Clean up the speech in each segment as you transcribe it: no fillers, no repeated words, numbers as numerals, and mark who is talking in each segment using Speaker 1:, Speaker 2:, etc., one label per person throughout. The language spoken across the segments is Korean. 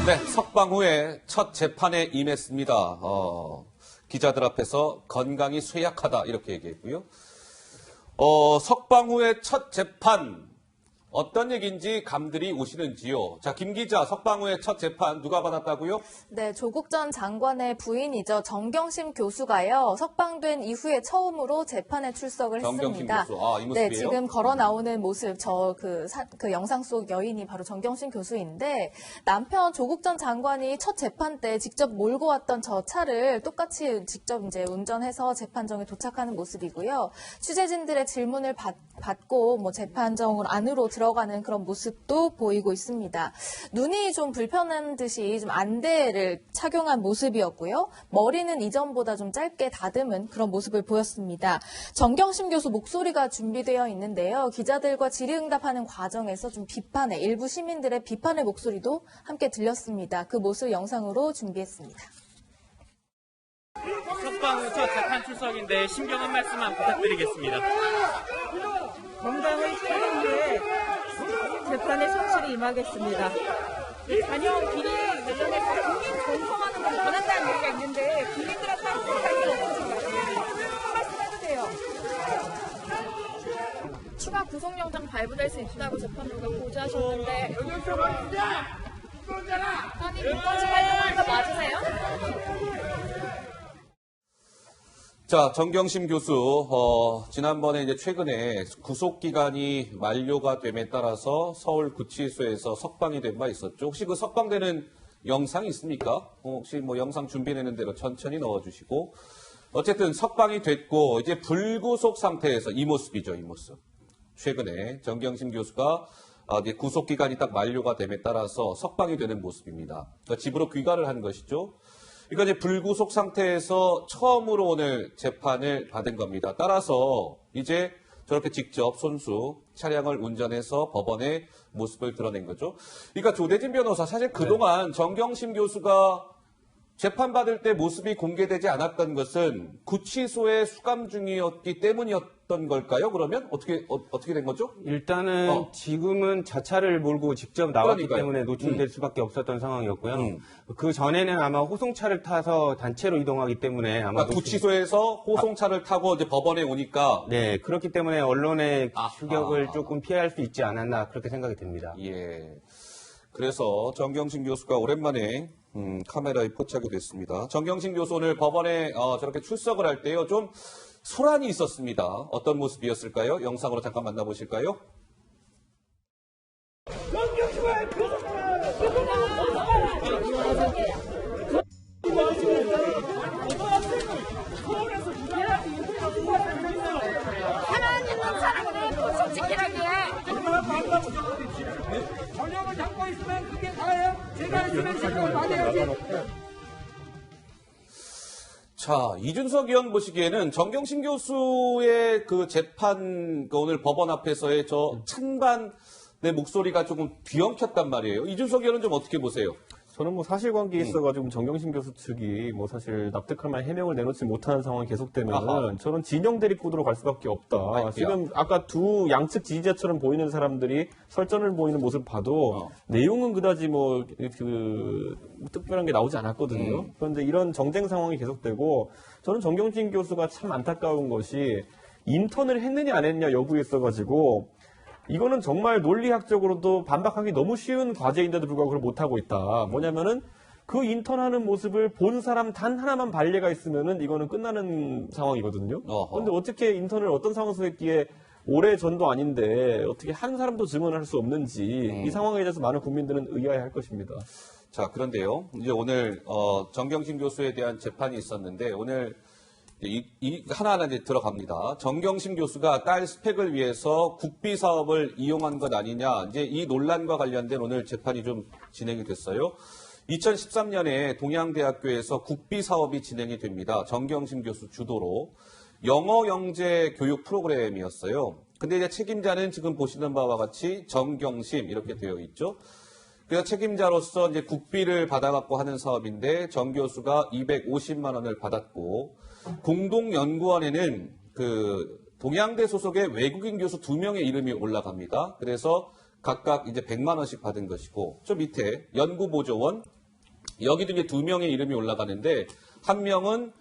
Speaker 1: 네, 석방 후에 첫 재판에 임했습니다. 기자들 앞에서 건강이 쇠약하다 이렇게 얘기했고요. 석방 후에 첫 재판 어떤 얘기인지 감들이 오시는지요. 자, 김 기자, 석방 후에 첫 재판 누가 받았다고요?
Speaker 2: 네, 조국 전 장관의 부인이죠. 정경심 교수가요. 석방된 이후에 처음으로 재판에 출석을
Speaker 1: 정경심
Speaker 2: 했습니다.
Speaker 1: 교수, 이 모습이에요?
Speaker 2: 네, 지금 걸어 나오는 모습, 그 영상 속 여인이 바로 정경심 교수인데 남편 조국 전 장관이 첫 재판 때 직접 몰고 왔던 저 차를 똑같이 직접 이제 운전해서 재판정에 도착하는 모습이고요. 취재진들의 질문을 받고 뭐 재판정 안으로 들어가는 그런 모습도 보이고 있습니다. 눈이 좀 불편한 듯이 좀 안대를 착용한 모습이었고요. 머리는 이전보다 좀 짧게 다듬은 그런 모습을 보였습니다. 정경심 교수 목소리가 준비되어 있는데요. 기자들과 질의응답하는 과정에서 좀 비판의 일부 시민들의 비판의 목소리도 함께 들렸습니다. 그 모습 영상으로 준비했습니다.
Speaker 3: 석방 후 첫 재판 출석인데 심경 한 말씀만 부탁드리겠습니다.
Speaker 4: 건강을 지킨 후에 재판에 성실히 임하겠습니다. 자녀 비리 관련해서 국민 전송하는 걸 권한다는 얘기가 있는데 국민들한테 할수 있는 없으신가요? 말씀해도 돼요.
Speaker 5: 추가 구속영장 발부될 수 있다고 재판부가 고지하셨는데 아니 무까지 발부한 거 맞으세요?
Speaker 1: 자, 정경심 교수, 지난번에 이제 최근에 구속기간이 만료가 됨에 따라서 서울구치소에서 석방이 된 바 있었죠. 혹시 그 석방되는 영상이 있습니까? 혹시 뭐 영상 준비되는 대로 천천히 넣어주시고. 어쨌든 석방이 됐고, 이제 불구속 상태에서 이 모습이죠, 이 모습. 최근에 정경심 교수가 이제 구속기간이 딱 만료가 됨에 따라서 석방이 되는 모습입니다. 그러니까 집으로 귀가를 한 것이죠. 그러니까 이제 불구속 상태에서 처음으로 오늘 재판을 받은 겁니다. 따라서 이제 저렇게 직접 손수 차량을 운전해서 법원의 모습을 드러낸 거죠. 그러니까 조대진 변호사 사실 그동안 정경심 교수가 재판받을 때 모습이 공개되지 않았던 것은 구치소에 수감 중이었기 때문이었던 걸까요? 그러면 어떻게 된 거죠?
Speaker 6: 일단은 지금은 자차를 몰고 직접 나왔기
Speaker 1: 그러니까요.
Speaker 6: 때문에 노출될 수밖에 없었던 상황이었고요. 그 전에는 아마 호송차를 타서 단체로 이동하기 때문에 아마
Speaker 1: 그러니까 구치소에서 호송차를 타고 이제 법원에 오니까
Speaker 6: 네, 그렇기 때문에 언론의
Speaker 1: 아하.
Speaker 6: 추격을 조금 피할 수 있지 않았나 그렇게 생각이 듭니다.
Speaker 1: 예. 그래서 정경심 교수가 오랜만에 카메라에 포착이 됐습니다. 정경심 교수 오늘 법원에 저렇게 출석을 할 때요 좀 소란이 있었습니다. 어떤 모습이었을까요? 영상으로 잠깐 만나보실까요?
Speaker 5: 가만히 있는 사람을 구속 지키라게
Speaker 4: 전형을 잡고 있으면 그게 다예요. 제가 있으면 생각을 받아야지.
Speaker 1: 자, 이준석 의원 보시기에는 정경심 교수의 그 재판, 오늘 법원 앞에서의 저 찬반의 목소리가 조금 뒤엉켰단 말이에요. 이준석 의원은 좀 어떻게 보세요?
Speaker 7: 저는 뭐 사실관계에 있어가지고 정경심 교수 측이 뭐 사실 납득할 만한 해명을 내놓지 못하는 상황이 계속되면은 저는 진영 대립구도로 갈 수밖에 없다.
Speaker 1: 아이고야.
Speaker 7: 지금 아까 두 양측 지지자처럼 보이는 사람들이 설전을 보이는 모습 봐도 내용은 그다지 뭐 특별한 게 나오지 않았거든요. 그런데 이런 정쟁 상황이 계속되고 저는 정경심 교수가 참 안타까운 것이 인턴을 했느냐 안 했느냐 여부에 있어가지고 이거는 정말 논리학적으로도 반박하기 너무 쉬운 과제인데도 불구하고 그걸 못하고 있다. 뭐냐면은 그 인턴하는 모습을 본 사람 단 하나만 발례가 있으면은 이거는 끝나는 상황이거든요. 그런데 어떻게 인턴을 어떤 상황에서 했기에 오래 전도 아닌데 어떻게 한 사람도 증언을 할 수 없는지 이 상황에 대해서 많은 국민들은 의아해할 것입니다.
Speaker 1: 자, 그런데요. 이제 오늘 정경심 교수에 대한 재판이 있었는데 오늘 하나하나 이제 들어갑니다. 정경심 교수가 딸 스펙을 위해서 국비 사업을 이용한 것 아니냐. 이제 이 논란과 관련된 오늘 재판이 좀 진행이 됐어요. 2013년에 동양대학교에서 국비 사업이 진행이 됩니다. 정경심 교수 주도로 영어 영재 교육 프로그램이었어요. 근데 이제 책임자는 지금 보시는 바와 같이 정경심 이렇게 되어 있죠. 그래서 책임자로서 이제 국비를 받아갖고 하는 사업인데 정 교수가 250만 원을 받았고 공동연구원에는 그 동양대 소속의 외국인 교수 2명의 이름이 올라갑니다. 그래서 각각 이제 100만 원씩 받은 것이고 저 밑에 연구보조원 여기도 이제 2명의 이름이 올라가는데 한 명은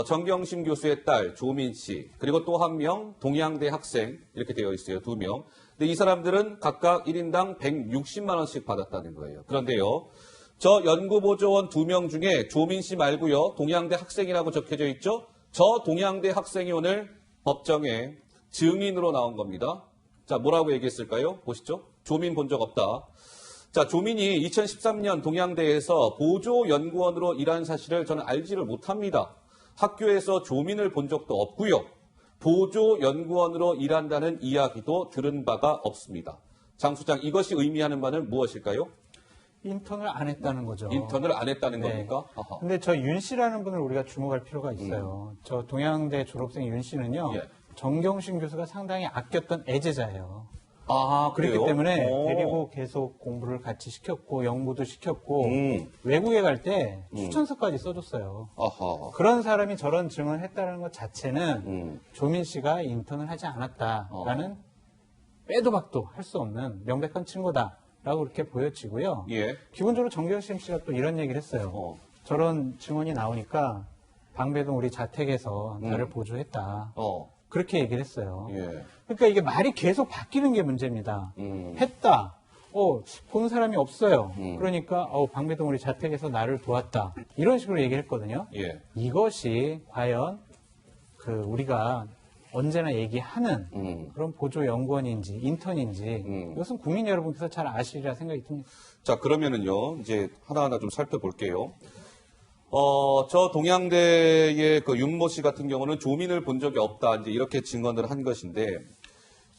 Speaker 1: 정경심 교수의 딸 조민 씨, 그리고 또 한 명 동양대 학생 이렇게 되어 있어요. 2명. 근데 이 사람들은 각각 1인당 160만 원씩 받았다는 거예요. 그런데요. 저 연구보조원 2명 중에 조민 씨 말고요. 동양대 학생이라고 적혀져 있죠. 저 동양대 학생이 오늘 법정에 증인으로 나온 겁니다. 자, 뭐라고 얘기했을까요? 보시죠. 조민 본 적 없다. 자, 조민이 2013년 동양대에서 보조연구원으로 일한 사실을 저는 알지를 못합니다. 학교에서 조민을 본 적도 없고요. 보조연구원으로 일한다는 이야기도 들은 바가 없습니다. 장 소장, 이것이 의미하는 바는 무엇일까요?
Speaker 8: 인턴을 안 했다는 거죠.
Speaker 1: 인턴을 안 했다는
Speaker 8: 네.
Speaker 1: 겁니까? 아하.
Speaker 8: 근데 저 윤 씨라는 분을 우리가 주목할 필요가 있어요. 저 동양대 졸업생 윤 씨는요.
Speaker 1: 예.
Speaker 8: 정경심 교수가 상당히 아꼈던 애제자예요.
Speaker 1: 아,
Speaker 8: 그렇기
Speaker 1: 그래요?
Speaker 8: 때문에
Speaker 1: 오.
Speaker 8: 데리고 계속 공부를 같이 시켰고 연구도 시켰고 외국에 갈 때 추천서까지 써줬어요.
Speaker 1: 아하.
Speaker 8: 그런 사람이 저런 증언을 했다는 것 자체는 조민 씨가 인턴을 하지 않았다라는 빼도 박도 할 수 없는 명백한 증거다라고 그렇게 보여지고요.
Speaker 1: 예.
Speaker 8: 기본적으로 정경심 씨가 또 이런 얘기를 했어요. 저런 증언이 나오니까 방배동 우리 자택에서 나를 보조했다. 그렇게 얘기를 했어요.
Speaker 1: 예.
Speaker 8: 그러니까 이게 말이 계속 바뀌는 게 문제입니다. 했다. 본 사람이 없어요. 그러니까 방배동 우리 자택에서 나를 도왔다. 이런 식으로 얘기를 했거든요.
Speaker 1: 예.
Speaker 8: 이것이 과연 우리가 언제나 얘기하는 그런 보조 연구원인지 인턴인지 이것은 국민 여러분께서 잘 아시리라 생각이 듭니다.
Speaker 1: 자, 그러면은요, 이제 하나하나 좀 살펴볼게요. 저 동양대의 그 윤모 씨 같은 경우는 조민을 본 적이 없다, 이제 이렇게 증언을 한 것인데,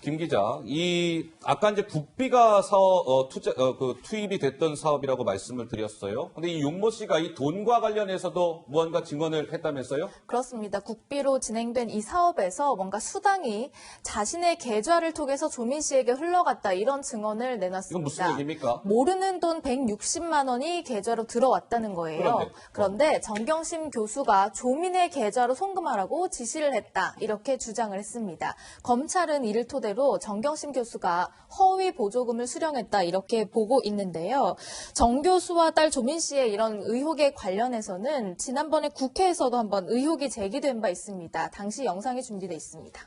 Speaker 1: 김 기자, 아까 이제 국비가 투입이 됐던 사업이라고 말씀을 드렸어요. 근데 이 윤모 씨가 이 돈과 관련해서도 무언가 증언을 했다면서요?
Speaker 2: 그렇습니다. 국비로 진행된 이 사업에서 뭔가 수당이 자신의 계좌를 통해서 조민 씨에게 흘러갔다 이런 증언을 내놨습니다.
Speaker 1: 이건 무슨 얘기입니까?
Speaker 2: 모르는 돈 160만 원이 계좌로 들어왔다는 거예요. 그런데 정경심 교수가 조민의 계좌로 송금하라고 지시를 했다 이렇게 주장을 했습니다. 검찰은 이를 토대로 정경심 교수가 허위 보조금을 수령했다 이렇게 보고 있는데요. 정 교수와 딸 조민 씨의 이런 의혹에 관련해서는 지난번에 국회에서도 한번 의혹이 제기된 바 있습니다. 당시 영상이 준비되어 있습니다.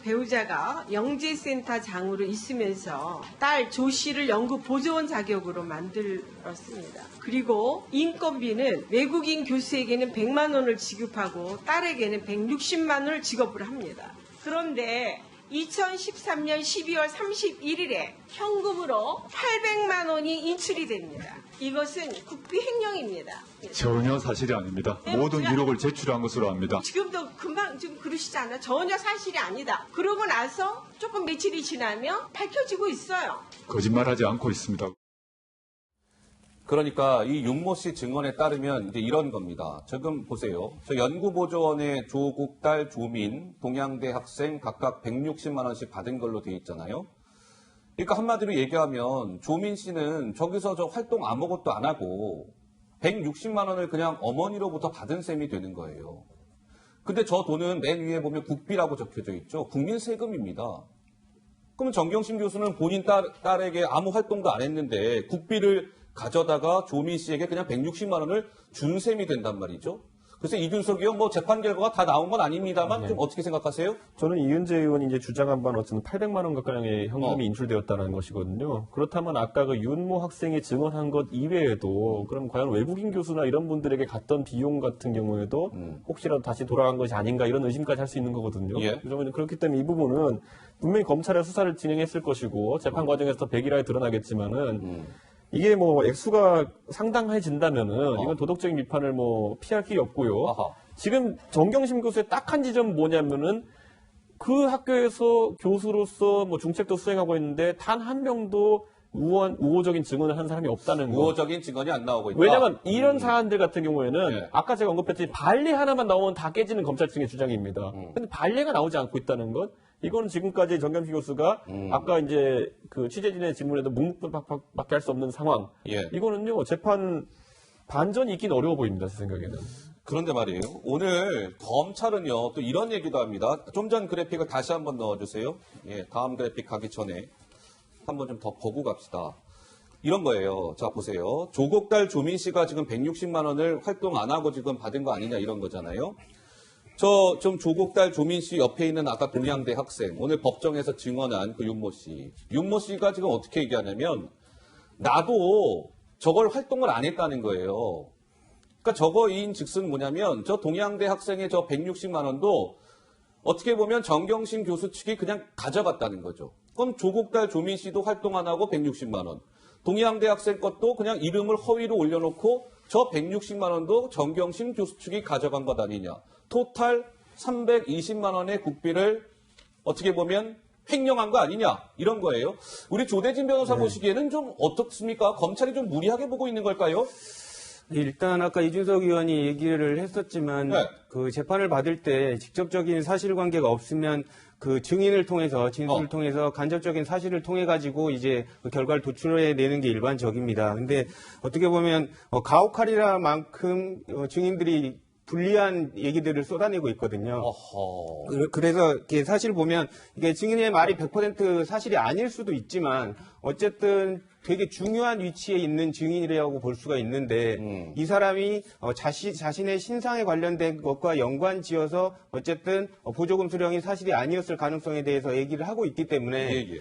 Speaker 9: 배우자가 영재센터장으로 있으면서 딸 조 씨를 연구 보조원 자격으로 만들었습니다. 그리고 인건비는 외국인 교수에게는 100만 원을 지급하고 딸에게는 160만 원을 지급을 합니다. 그런데 2013년 12월 31일에 현금으로 800만 원이 인출이 됩니다. 이것은 국비 횡령입니다.
Speaker 10: 전혀 사실이 아닙니다. 모든 기록을 제출한 것으로 압니다.
Speaker 9: 지금도 금방 지금 그러시지 않아요? 전혀 사실이 아니다. 그러고 나서 조금 며칠이 지나면 밝혀지고 있어요.
Speaker 10: 거짓말하지 않고 있습니다.
Speaker 1: 그러니까 이 윤모 씨 증언에 따르면 이제 이런 겁니다. 지금 보세요. 저 연구보조원의 조국 딸 조민, 동양대 학생 각각 160만 원씩 받은 걸로 돼 있잖아요. 그러니까 한마디로 얘기하면 조민 씨는 저기서 저 활동 아무것도 안 하고 160만 원을 그냥 어머니로부터 받은 셈이 되는 거예요. 근데 저 돈은 맨 위에 보면 국비라고 적혀져 있죠. 국민 세금입니다. 그럼 정경심 교수는 본인 딸에게 아무 활동도 안 했는데 국비를 가져다가 조민 씨에게 그냥 160만 원을 준 셈이 된단 말이죠. 그래서 이준석이요, 뭐 재판 결과가 다 나온 건 아닙니다만 좀 어떻게 생각하세요?
Speaker 7: 저는 이은재 의원이 이제 주장한 바는 어쨌든 800만 원 가까이의 현금이 인출되었다는 것이거든요. 그렇다면 아까 그 윤모 학생이 증언한 것 이외에도 그럼 과연 외국인 교수나 이런 분들에게 갔던 비용 같은 경우에도 혹시라도 다시 돌아간 것이 아닌가 이런 의심까지 할 수 있는 거거든요.
Speaker 1: 예.
Speaker 7: 그러면 그렇기 때문에 이 부분은 분명히 검찰의 수사를 진행했을 것이고 재판 과정에서 더 백일하게 드러나겠지만은 이게 뭐 액수가 상당해진다면은 이건 도덕적인 비판을 뭐 피할 길이 없고요.
Speaker 1: 아하.
Speaker 7: 지금 정경심 교수의 딱 한 지점은 뭐냐면은 그 학교에서 교수로서 뭐 중책도 수행하고 있는데 단 한 명도 우호적인 증언을 한 사람이 없다는 거.
Speaker 1: 우호적인 증언이 안 나오고 있다.
Speaker 7: 왜냐하면 이런 사안들 같은 경우에는
Speaker 1: 네.
Speaker 7: 아까 제가 언급했듯이 발례 하나만 나오면 다 깨지는 검찰 측의 주장입니다. 근데 발례가 나오지 않고 있다는 것, 이거는 지금까지 정경심 교수가 아까 이제 그 취재진의 질문에도 묵묵밖에 할 수 없는 상황.
Speaker 1: 예.
Speaker 7: 이거는요 재판 반전이 있긴 어려워 보입니다, 제 생각에는.
Speaker 1: 그런데 말이에요. 오늘 검찰은요, 또 이런 얘기도 합니다. 좀 전 그래픽을 다시 한번 넣어주세요. 예, 다음 그래픽 가기 전에 한번 좀 더 보고 갑시다. 이런 거예요. 자, 보세요. 조국달 조민 씨가 지금 160만 원을 활동 안 하고 지금 받은 거 아니냐 이런 거잖아요. 저 좀 조국달 조민 씨 옆에 있는 아까 동양대 학생, 오늘 법정에서 증언한 그 윤모 씨. 윤모 씨가 지금 어떻게 얘기하냐면, 나도 저걸 활동을 안 했다는 거예요. 그러니까 저거인 즉슨 뭐냐면, 저 동양대 학생의 저 160만 원도 어떻게 보면 정경심 교수 측이 그냥 가져갔다는 거죠. 그럼 조국달 조민 씨도 활동 안 하고 160만 원. 동양대 학생 것도 그냥 이름을 허위로 올려놓고 저 160만 원도 정경심 교수 측이 가져간 것 아니냐. 토탈 320만 원의 국비를 어떻게 보면 횡령한 거 아니냐. 이런 거예요. 우리 조대진 변호사 보시기에는 좀 어떻습니까? 검찰이 좀 무리하게 보고 있는 걸까요?
Speaker 6: 일단 아까 이준석 의원이 얘기를 했었지만
Speaker 1: 네.
Speaker 6: 그 재판을 받을 때 직접적인 사실관계가 없으면 그 증인을 통해서 진술을 통해서 간접적인 사실을 통해 가지고 이제 그 결과를 도출해내는 게 일반적입니다. 근데 어떻게 보면 가혹하리라 만큼 증인들이 불리한 얘기들을 쏟아내고 있거든요. 그래서 이렇게 사실 보면 이게 증인의 말이 100% 사실이 아닐 수도 있지만 어쨌든 되게 중요한 위치에 있는 증인이라고 볼 수가 있는데 이 사람이 자신의 신상에 관련된 것과 연관지어서 어쨌든 보조금 수령이 사실이 아니었을 가능성에 대해서 얘기를 하고 있기 때문에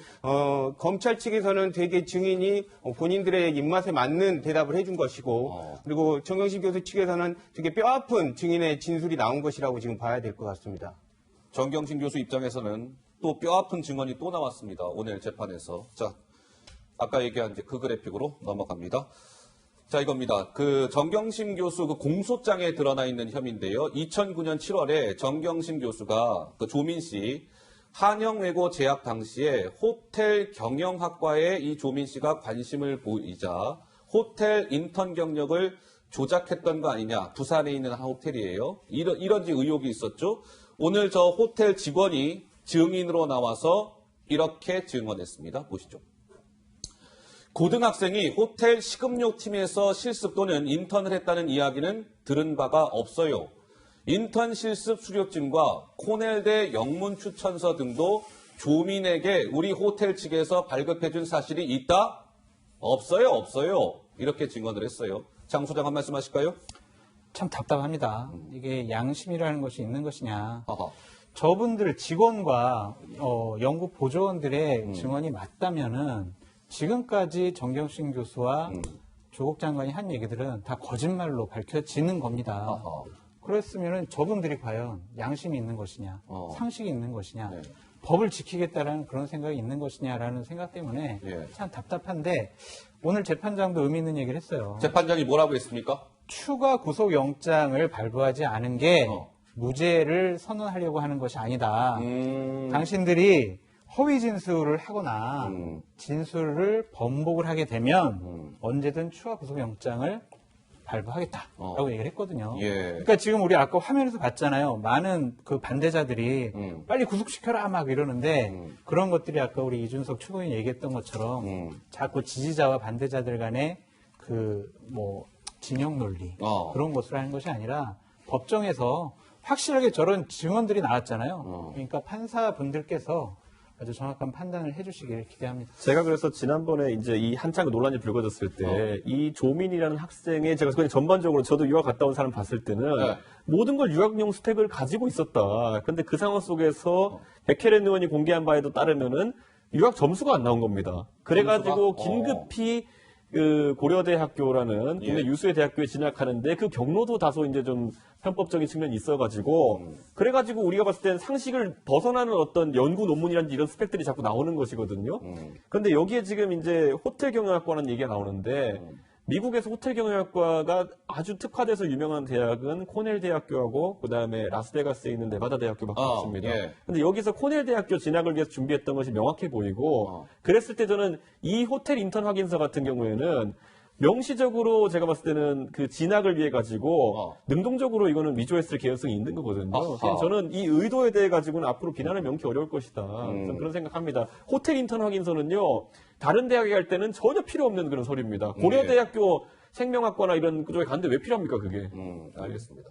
Speaker 6: 검찰 측에서는 되게 증인이 본인들의 입맛에 맞는 대답을 해준 것이고 그리고 정경심 교수 측에서는 되게 뼈아픈 증인의 진술이 나온 것이라고 지금 봐야 될 것 같습니다.
Speaker 1: 정경심 교수 입장에서는 또 뼈아픈 증언이 또 나왔습니다. 오늘 재판에서. 자, 아까 얘기한 이제 그 그래픽으로 넘어갑니다. 자, 이겁니다. 그 정경심 교수 그 공소장에 드러나 있는 혐의인데요. 2009년 7월에 정경심 교수가 그 조민 씨 한영외고 재학 당시에 호텔 경영학과에 이 조민 씨가 관심을 보이자 호텔 인턴 경력을 조작했던 거 아니냐. 부산에 있는 한 호텔이에요. 이런 의혹이 있었죠. 오늘 저 호텔 직원이 증인으로 나와서 이렇게 증언했습니다. 보시죠. 고등학생이 호텔 식음료 팀에서 실습 또는 인턴을 했다는 이야기는 들은 바가 없어요. 인턴 실습 수료증과 코넬대 영문 추천서 등도 조민에게 우리 호텔 측에서 발급해준 사실이 있다? 없어요. 이렇게 증언을 했어요. 장 소장 한 말씀 하실까요?
Speaker 8: 참 답답합니다. 이게 양심이라는 것이 있는 것이냐.
Speaker 1: 아하.
Speaker 8: 저분들 직원과 연구 보조원들의 증언이 맞다면은 지금까지 정경심 교수와 조국 장관이 한 얘기들은 다 거짓말로 밝혀지는 겁니다. 그랬으면은 저분들이 과연 양심이 있는 것이냐, 상식이 있는 것이냐, 법을 지키겠다라는 그런 생각이 있는 것이냐라는 생각 때문에 참 답답한데 오늘 재판장도 의미 있는 얘기를 했어요.
Speaker 1: 재판장이 뭐라고 했습니까?
Speaker 8: 추가 구속영장을 발부하지 않은 게 무죄를 선언하려고 하는 것이 아니다. 당신들이 허위 진술을 하거나 진술을 번복을 하게 되면 언제든 추가 구속영장을 발부하겠다라고 얘기를 했거든요. 그러니까 지금 우리 아까 화면에서 봤잖아요. 많은 그 반대자들이 빨리 구속시켜라 막 이러는데 그런 것들이 아까 우리 이준석 최고위원 얘기했던 것처럼 자꾸 지지자와 반대자들 간의 그 뭐 진영 논리 그런 것을 하는 것이 아니라 법정에서 확실하게 저런 증언들이 나왔잖아요. 그러니까 판사분들께서 아주 정확한 판단을 해주시기를 기대합니다.
Speaker 7: 제가 그래서 지난번에 이제 이 한창 논란이 불거졌을 때 이 조민이라는 학생의 제가 그냥 전반적으로 저도 유학 갔다 온 사람 봤을 때는 모든 걸 유학용 스펙을 가지고 있었다. 그런데 그 상황 속에서 백혜련 의원이 공개한 바에도 따르면은 유학 점수가 안 나온 겁니다. 그래가지고 긴급히 그 고려대학교라는 국내 유수의 대학교에 진학하는데 그 경로도 다소 이제 좀 편법적인 측면이 있어가지고 그래가지고 우리가 봤을 땐 상식을 벗어나는 어떤 연구 논문이라든지 이런 스펙들이 자꾸 나오는 것이거든요. 그런데 여기에 지금 이제 호텔 경영학과라는 얘기가 나오는데 미국에서 호텔 경영학과가 아주 특화돼서 유명한 대학은 코넬 대학교하고 그다음에 라스베가스에 있는 네바다 대학교밖에 없습니다. 근데 여기서 코넬 대학교 진학을 위해서 준비했던 것이 명확해 보이고 그랬을 때 저는 이 호텔 인턴 확인서 같은 경우에는 명시적으로 제가 봤을 때는 그 진학을 위해 가지고 능동적으로 이거는 위조했을 개연성이 있는 거거든요. 그래서 저는 이 의도에 대해 가지고는 앞으로 비난을 명키 어려울 것이다. 저는 그런 생각합니다. 호텔 인턴 확인서는요. 다른 대학에 갈 때는 전혀 필요 없는 그런 서류입니다. 고려대학교 생명학과나 이런 쪽에 갔는데 왜 필요합니까 그게?
Speaker 1: 알겠습니다.